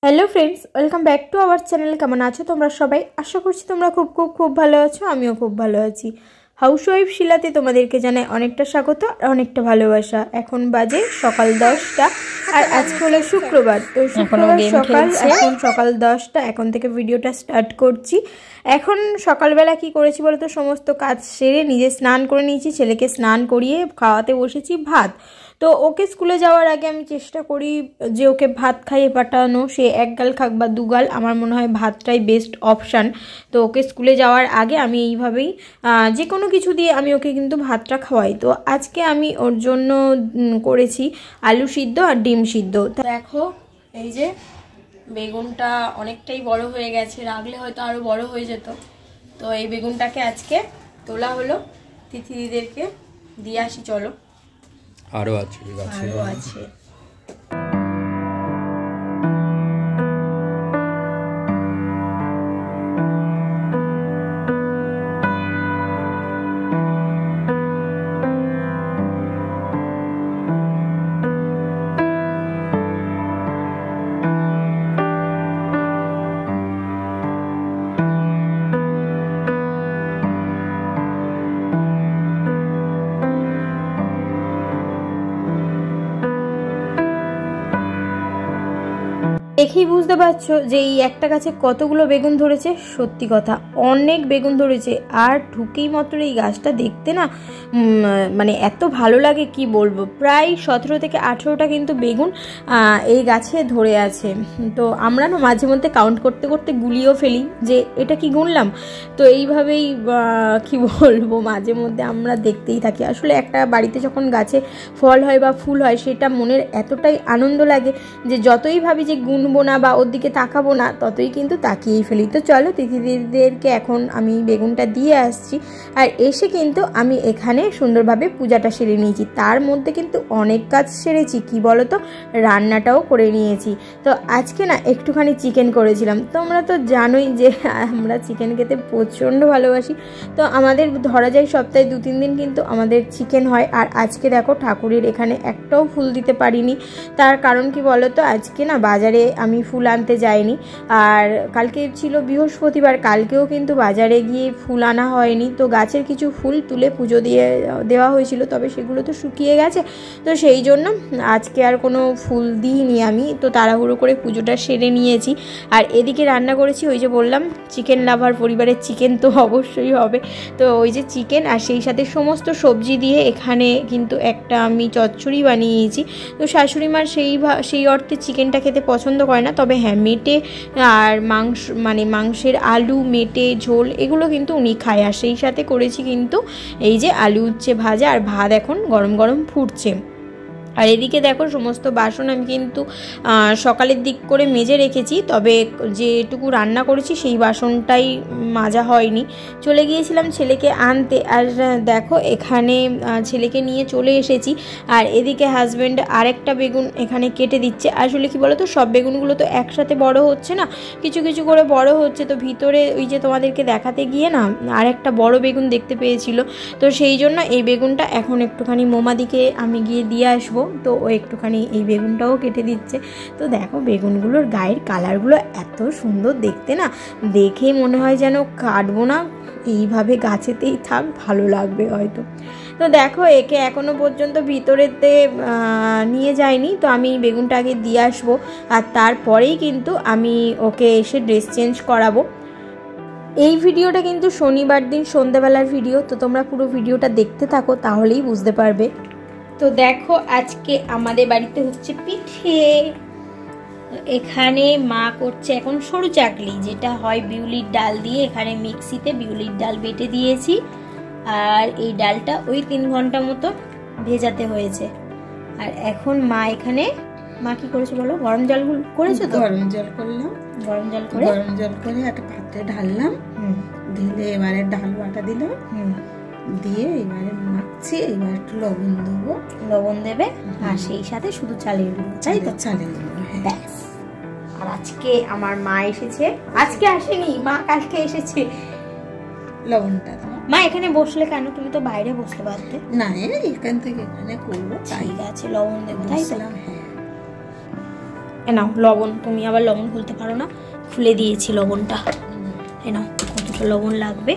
Hello friends, welcome back to our channel. কেমন আছো তোমরা সবাই? আশা করছি তোমরা খুব ভালো আছো। আমিও খুব ভালো আছি। হাউসওয়াইফ শিলাতে তোমাদেরকে জানাই অনেকটা স্বাগত আর অনেকটা ভালোবাসা। এখন বাজে সকাল 10টা আর আজকে হলো শুক্রবার। তো শুক্রবার সকাল, এখন সকাল 10টা। এখন থেকে ভিডিওটা স্টার্ট করছি। এখন সকালবেলা কি করেছি বলো তো, সমস্ত কাজ সেরে নিজে স্নান করে নিয়েছি, ছেলেকে স্নান করিয়ে খাওয়াতে বসেছি ভাত। তো ওকে স্কুলে যাওয়ার আগে আমি চেষ্টা করি যে ওকে ভাত খাইয়ে পাঠানো। সে এক গাল খাক বা দুগাল, আমার মনে হয় ভাতটাই বেস্ট অপশান। তো ওকে স্কুলে যাওয়ার আগে আমি এইভাবেই যে কোনো কিছু দিয়ে আমি ওকে কিন্তু ভাতটা খাওয়াই। তো আজকে আমি ওর জন্য করেছি আলু সিদ্ধ আর ডিম সিদ্ধ। দেখো এই যে বেগুনটা অনেকটাই বড় হয়ে গেছে, রাখলে হয়তো আরও বড় হয়ে যেত। তো এই বেগুনটাকে আজকে তোলা হলো, তিথিদেরকে দিয়ে আসি। চলো, আরো আছে। দেখেই বুঝতে পারছো যে এই একটা গাছে কতগুলো বেগুন ধরেছে। সত্যি কথা, অনেক বেগুন ধরেছে। আর ঢুকেই মাত্র এই গাছটা দেখতে না মানে এত ভালো লাগে কি বলবো। প্রায় 17 থেকে 18টা কিন্তু বেগুন এই গাছে ধরে আছে। তো আমরা না মাঝে মধ্যে কাউন্ট করতে করতে গুলিয়েও ফেলি যে এটা কি গুনলাম। তো এইভাবেই কি বলবো, মাঝে মধ্যে আমরা দেখতেই থাকি। আসলে একটা বাড়িতে যখন গাছে ফল হয় বা ফুল হয়, সেটা মনের এতটাই আনন্দ লাগে যে যতই ভাবি যে গুনবো না বা ওর দিকে তাকাবো না, ততই কিন্তু তাকিয়েই ফেলি। তো চলো, তিথিদেরকে এখন আমি বেগুনটা দিয়ে আসছি। আর এসে কিন্তু আমি এখানে সুন্দরভাবে পূজাটা সেরে নিয়েছি। তার মধ্যে কিন্তু অনেক কাজ সেরেছি, কি বলো তো, রান্নাটাও করে নিয়েছি। তো আজকে না একটুখানি চিকেন করেছিলাম। তোমরা তো জানোই যে আমরা চিকেন খেতে প্রচণ্ড ভালোবাসি। তো আমাদের ধরা যায় সপ্তাহে 2-3 দিন কিন্তু আমাদের চিকেন হয়। আর আজকে দেখো ঠাকুরের এখানে একটাও ফুল দিতে পারিনি। তার কারণ কি বলো তো, আজকে না বাজারে আমি ফুল আনতে যাইনি। আর কালকে ছিল বৃহস্পতিবার, কালকেও কিন্তু বাজারে গিয়ে ফুল আনা হয়নি। তো গাছের কিছু ফুল তুলে পুজো দেওয়া হয়েছিল, তবে সেগুলো তো শুকিয়ে গেছে। তো সেই জন্য আজকে আর কোনো ফুল দিইনি আমি। তো তাড়াহুড়ো করে পুজোটা সেরে নিয়েছি। আর এদিকে রান্না করেছি, ওই যে বললাম চিকেন লাভার পরিবারের চিকেন তো অবশ্যই হবে। তো ওই যে চিকেন আর সেই সাথে সমস্ত সবজি দিয়ে এখানে কিন্তু একটা আমি চচ্চড়ি বানিয়েছি। তো শাশুড়ি মার সেই অর্থে চিকেনটা খেতে পছন্দ করে না, তবে হ্যাঁ মেটে আর মাংস মানে মাংসের আলু মেটে ঝোল এগুলো কিন্তু উনি খায়। আর সেই সাথে করেছি কিন্তু এই যে আলু উচ্ছে ভাজা, আর ভাত এখন গরম গরম ফুটছে। আর এদিকে দেখো সমস্ত বাসন আমি কিন্তু সকালের দিক করে মেজে রেখেছি, তবে যেটুকু রান্না করেছি সেই বাসনটাই মাজা হয়নি। চলে গিয়েছিলাম ছেলেকে আনতে। আর দেখো এখানে ছেলেকে নিয়ে চলে এসেছি। আর এদিকে হাজব্যান্ড আরেকটা বেগুন এখানে কেটে দিচ্ছে। আসলে কি বলো তো, সব বেগুনগুলো তো একসাথে বড় হচ্ছে না, কিছু কিছু করে বড় হচ্ছে। তো ভিতরে ওই যে তোমাদেরকে দেখাতে গিয়ে না আরেকটা বড় বেগুন দেখতে পেয়েছিল। তো সেই জন্য এই বেগুনটা এখন একটুখানি মোমাদিকে আমি গিয়ে দিয়ে আসবো। তো ও একটুখানি এই বেগুনটাও কেটে দিচ্ছে। তো দেখো বেগুনগুলোর গায়ের কালারগুলো এত সুন্দর দেখতে না, দেখে মনে হয় যেন কাটবো না, এইভাবে গাছেতেই থাক, ভালো লাগবে হয়তো। তো দেখো একে এখনো পর্যন্ত ভিতরেতে নিয়ে যায়নি। তো আমি বেগুনটা আগে দিয়ে আসবো, আর তারপরেই কিন্তু আমি ওকে এসে ড্রেস চেঞ্জ করাবো। এই ভিডিওটা কিন্তু শনিবার দিন সন্ধ্যাবেলার ভিডিও। তো তোমরা পুরো ভিডিওটা দেখতে থাকো, তাহলেই বুঝতে পারবে। তো দেখো আজকে আমাদের বাড়িতে হচ্ছে পিঠে। এখানে মা করছে এখন সরু চাকলি, যেটা হয় বিউলির ডাল দিয়ে। এখানে মিক্সিতে বিউলির ডাল বেটে দিয়েছি। আর এই ডালটা ওই 3 ঘন্টা মতো ভেজাতে হয়েছে। আর এখন মা এখানে কি করেছে বলো? গরম জল করেছে। তো গরম জল করলাম, গরম জল করে একটা পাত্রে ঢাললাম। ঢেলে এবারে ডাল বাটা দিলাম, দিয়ে এবারে মাখছি। এবার একটু লবণ দেবে, আর সেই সাথে শুধু চালের গুঁড়ো, তাই তো? চালের গুঁড়ো, ব্যাস। আর আজকে আমার মা এসেছে, আজকে আসেনি মা, কালকে এসেছে। লবণটা মা এখানে বসলে কেন? তুমি তো বাইরে বসতে পারতে। না, এখান থেকে এখানে করবো, ঠিক আছে, লবণ দেবো, তাই তো? লবণ দেবো, তাই তো? লবণটা দিয়ে দিলাম। লবণটা দিয়ে এবারে মাখছি। এবারে একটু লবণ দেবো, চালের গুঁড়ো, লবণ দেবে, আর সেই সাথে শুধু চালের গুঁড়ো। ব্যাস। আর আজকে আমার মা এসেছে, আজকে আসেনি মা, কালকে এসেছে। মা এখানে বসলে কেন? তুমি তো বাইরে বসতে পারতে। না, এখান থেকে এখানে করবো, ঠিক আছে, লবণ দেবো, তাই তো? নাও লবণ, তুমি আবার লবণ খুলতে পারো না, খুলে দিয়েছি লবণটা। নাও কতটা লবণ লাগবে।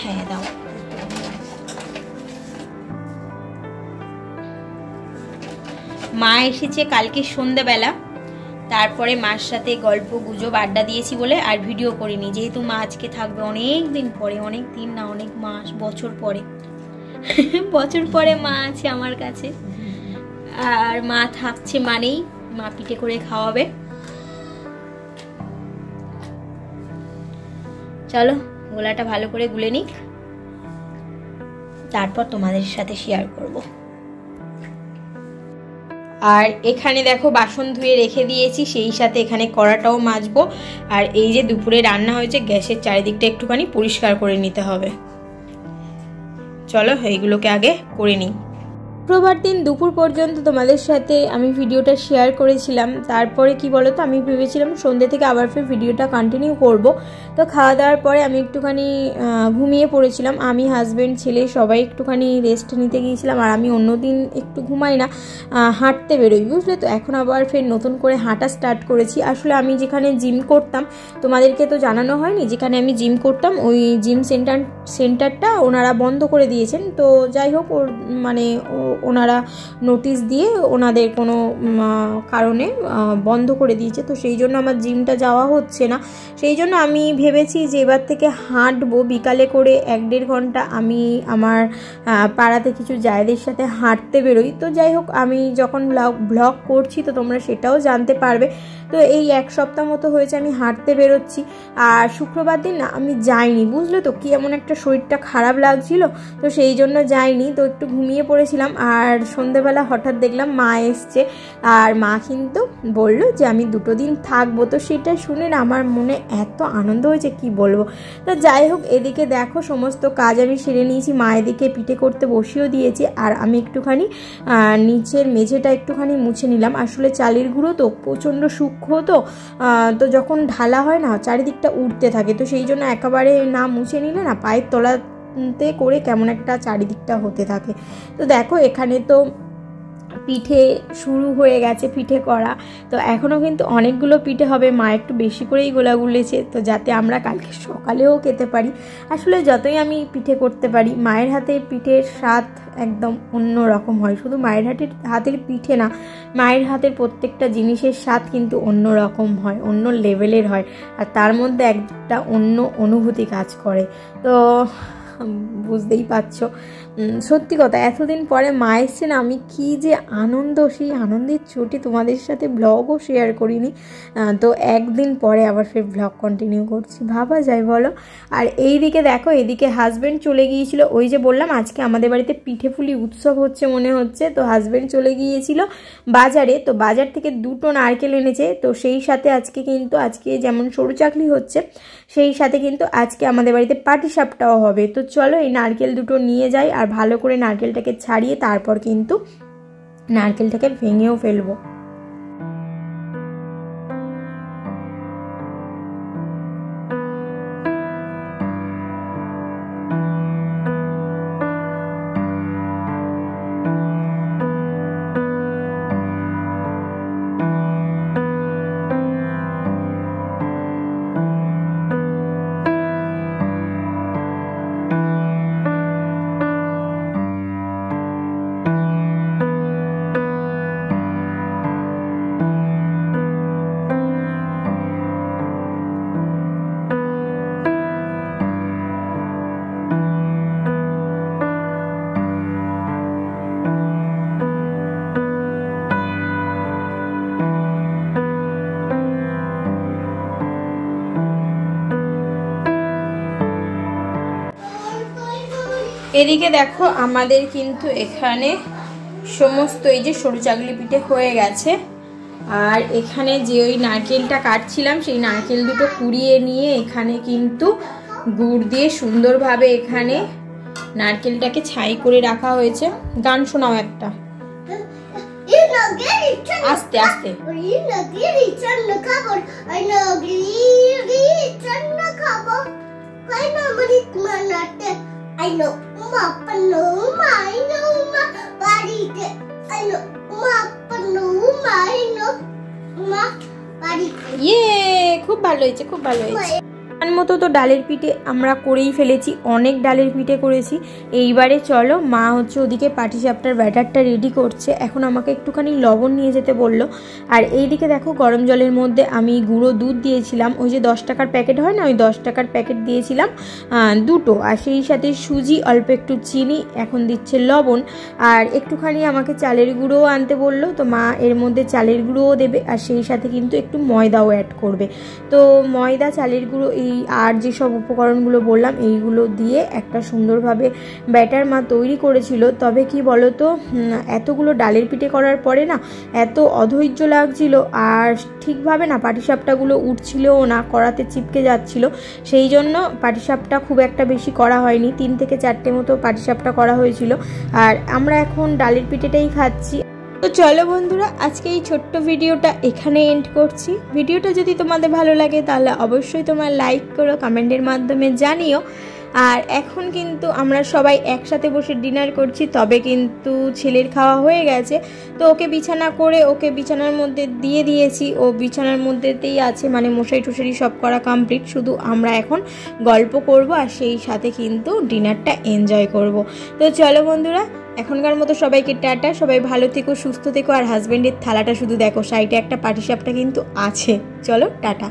হ্যাঁ দাও। মা এসেছে কালকে সন্ধ্যাবেলা, তারপরে মার সাথে গল্প গুজব আড্ডা দিয়েছি বলে আর ভিডিও করিনি, যেহেতু মা আজকে থাকবে অনেক দিন পরে, অনেক দিন না অনেক মাস, বছর পরে বছর পরে মা আছে আমার কাছে। আর মা থাকছে মানেই মা পিঠে করে খাওয়াবে। চলো গোলাটা ভালো করে গুলে নিক, তারপর তোমাদের সাথে শেয়ার করব। আর এখানে দেখো বাসন ধুয়ে রেখে দিয়েছি, সেই সাথে এখানে কড়াটাও মাজবো। আর এই যে দুপুরে রান্না হয়েছে, গ্যাসের চারিদিকটা একটুখানি পরিষ্কার করে নিতে হবে। চলো এইগুলোকে আগে করে নিই। শুক্রবার দিন দুপুর পর্যন্ত তোমাদের সাথে আমি ভিডিওটা শেয়ার করেছিলাম। তারপরে কি বলো তো, আমি ভেবেছিলাম সন্ধ্যে থেকে আবার ফের ভিডিওটা কন্টিনিউ করব। তো খাওয়া দাওয়ার পরে আমি একটুখানি ঘুমিয়ে পড়েছিলাম। আমি হাজব্যান্ড ছেলে সবাই একটুখানি রেস্ট নিতে গিয়েছিলাম। আর আমি অন্যদিন একটু ঘুমাই না, হাঁটতে বেরোই, বুঝলে তো। এখন আবার ফের নতুন করে হাঁটা স্টার্ট করেছি। আসলে আমি যেখানে জিম করতাম, তোমাদেরকে তো জানানো হয়নি, যেখানে আমি জিম করতাম ওই জিম সেন্টারটা ওনারা বন্ধ করে দিয়েছেন। তো যাই হোক, মানে ওনারা নোটিশ দিয়ে ওনাদের কোনো কারণে বন্ধ করে দিয়েছে। তো সেই জন্য আমার জিমটা যাওয়া হচ্ছে না। সেই জন্য আমি ভেবেছি যে এবার থেকে হাঁটবো বিকালে করে 1-1.5 ঘন্টা। আমি আমার পাড়াতে কিছু জায়দের সাথে হাঁটতে বেরোই। তো যাই হোক, আমি যখন ব্লগ করছি তো তোমরা সেটাও জানতে পারবে। তো এই 1 সপ্তাহ মতো হয়েছে আমি হাঁটতে বেরোচ্ছি। আর শুক্রবার দিন না আমি যাইনি, বুঝলে তো, কি এমন একটা শরীরটা খারাপ লাগছিল, তো সেই জন্য যাইনি। তো একটু ঘুমিয়ে পড়েছিলাম। আর সন্ধ্যেবেলা হঠাৎ দেখলাম মা এসছে, আর মা কিন্তু বলল যে আমি 2 দিন থাকবো। তো সেটা শুনে না আমার মনে এত আনন্দ হয়েছে কি বলবো। তো যাই হোক, এদিকে দেখো সমস্ত কাজ আমি সেরে নিয়েছি। মা এদিকে পিঠে করতে বসিয়েও দিয়েছি। আর আমি একটুখানি নিচের মেঝেটা একটুখানি মুছে নিলাম। আসলে চালের গুঁড়ো তো প্রচণ্ড সূক্ষ্ম, তো যখন ঢালা হয় না চারিদিকটা উঠতে থাকে। তো সেই জন্য একেবারে না মুছে নিলে না পায়ের তলাতে করে কেমন একটা চারিদিকটা হতে থাকে। তো দেখো এখানে তো পিঠে শুরু হয়ে গেছে পিঠে করা। তো এখনও কিন্তু অনেকগুলো পিঠে হবে। মা একটু বেশি করেই গোলা গুলেছে, তো যাতে আমরা কালকে সকালেও খেতে পারি। আসলে যতই আমি পিঠে করতে পারি, মায়ের হাতের পিঠের স্বাদ একদম অন্য রকম হয়। শুধু মায়ের হাতের পিঠে না, মায়ের হাতের প্রত্যেকটা জিনিসের স্বাদ কিন্তু অন্য রকম হয়, অন্য লেভেলের হয়। আর তার মধ্যে একটা অন্য অনুভূতি কাজ করে। তো বুঝতেই পারছো, সত্যি কথা এতদিন পরে মা এসছে না, আমি কি যে আনন্দ, সেই আনন্দের চোটে তোমাদের সাথে ব্লগও শেয়ার করিনি। তো একদিন পরে আবার ফের ব্লগ কন্টিনিউ করছি, ভাবা যায় বলো। আর এই দিকে দেখো, এদিকে হাজব্যান্ড চলে গিয়েছিল, ওই যে বললাম আজকে আমাদের বাড়িতে পিঠে পুলি উৎসব হচ্ছে মনে হচ্ছে। তো হাজব্যান্ড চলে গিয়েছিল বাজারে, তো বাজার থেকে 2টো নারকেল এনেছে। তো সেই সাথে আজকে যেমন সরু চাকলি হচ্ছে, সেই সাথে কিন্তু আজকে আমাদের বাড়িতে পাটিসাপটাও হবে। তো চলো এই নারকেল 2টো নিয়ে যাই, আর ভালো করে নারকেলটাকে ছাড়িয়ে তারপর কিন্তু নারকেলটাকে ভেঙেও ফেলবো। এদিকে দেখো আমাদের কিন্তু এখানে সমস্ত এই যে সরু চাকলি পিঠে হয়ে গেছে। আর এখানে যে ওই নারকেলটা কাটছিলাম, সেই নারকেল 2টো কুড়িয়ে নিয়ে এখানে কিন্তু গুড় দিয়ে সুন্দরভাবে এখানে নারকেলটাকে ছাই করে রাখা হয়েছে। গান শোনাও একটা, আস্তে আস্তে। I know, Mappa no, I know, my body. I know, Mappa no, I know, ইয়ে, খুব ভালো হয়েছে, খুব ভালো হয়েছে। মতো তো ডালের পিঠে আমরা করেই ফেলেছি, অনেক ডালের পিঠে করেছি। এইবারে চলো, মা হচ্ছে ওদিকে পাটিসাপটার ব্যাটারটা রেডি করছে। এখন আমাকে একটুখানি লবণ নিয়ে যেতে বললো। আর এইদিকে দেখো, গরম জলের মধ্যে আমি গুঁড়ো দুধ দিয়েছিলাম, ওই যে 10 টাকার প্যাকেট হয় না, ওই 10 টাকার প্যাকেট দিয়েছিলাম 2টো। আর সেই সাথে সুজি, অল্প একটু চিনি, এখন দিচ্ছে লবণ। আর একটুখানি আমাকে চালের গুঁড়োও আনতে বললো, তো মা এর মধ্যে চালের গুঁড়োও দেবে, আর সেই সাথে কিন্তু একটু ময়দাও অ্যাড করবে। তো ময়দা, চালের গুঁড়ো আর যেসব উপকরণগুলো বললাম এইগুলো দিয়ে একটা সুন্দরভাবে ব্যাটার মা তৈরি করেছিল। তবে কি বলো তো, এতগুলো ডালের পিঠে করার পরে না এত অধৈর্য লাগছিল, আর ঠিকভাবে না পাটিসাপটাগুলো উঠছিলও না, কড়াতে চিপকে যাচ্ছিল। সেই জন্য পাটিসাপটা খুব একটা বেশি করা হয়নি, 3 থেকে 4টে মতো পাটিসাপটা করা হয়েছিল। আর আমরা এখন ডালের পিঠেটাই খাচ্ছি। তো চলো বন্ধুরা, আজকে এই ছোট্ট ভিডিওটা এখানে এন্ড করছি। ভিডিওটা যদি তোমাদের ভালো লাগে তাহলে অবশ্যই তোমার লাইক করো, কমেন্টের মাধ্যমে জানিও। আর এখন কিন্তু আমরা সবাই একসাথে বসে ডিনার করছি, তবে কিন্তু ছেলের খাওয়া হয়ে গেছে। তো ওকে বিছানা করে ওকে বিছানার মধ্যে দিয়ে দিয়েছি, ও বিছানার মধ্যেতেই আছে, মানে মশারি টশারি সব করা কমপ্লিট। শুধু আমরা এখন গল্প করব আর সেই সাথে কিন্তু ডিনারটা এনজয় করব। তো চলো বন্ধুরা, এখনকার মতো সবাইকে টাটা, সবাই ভালো থেকো, সুস্থ থেকো। আর হাজব্যান্ডের থালাটা শুধু দেখো, সাইডে একটা পাটিসাপটা কিন্তু আছে। চলো টাটা।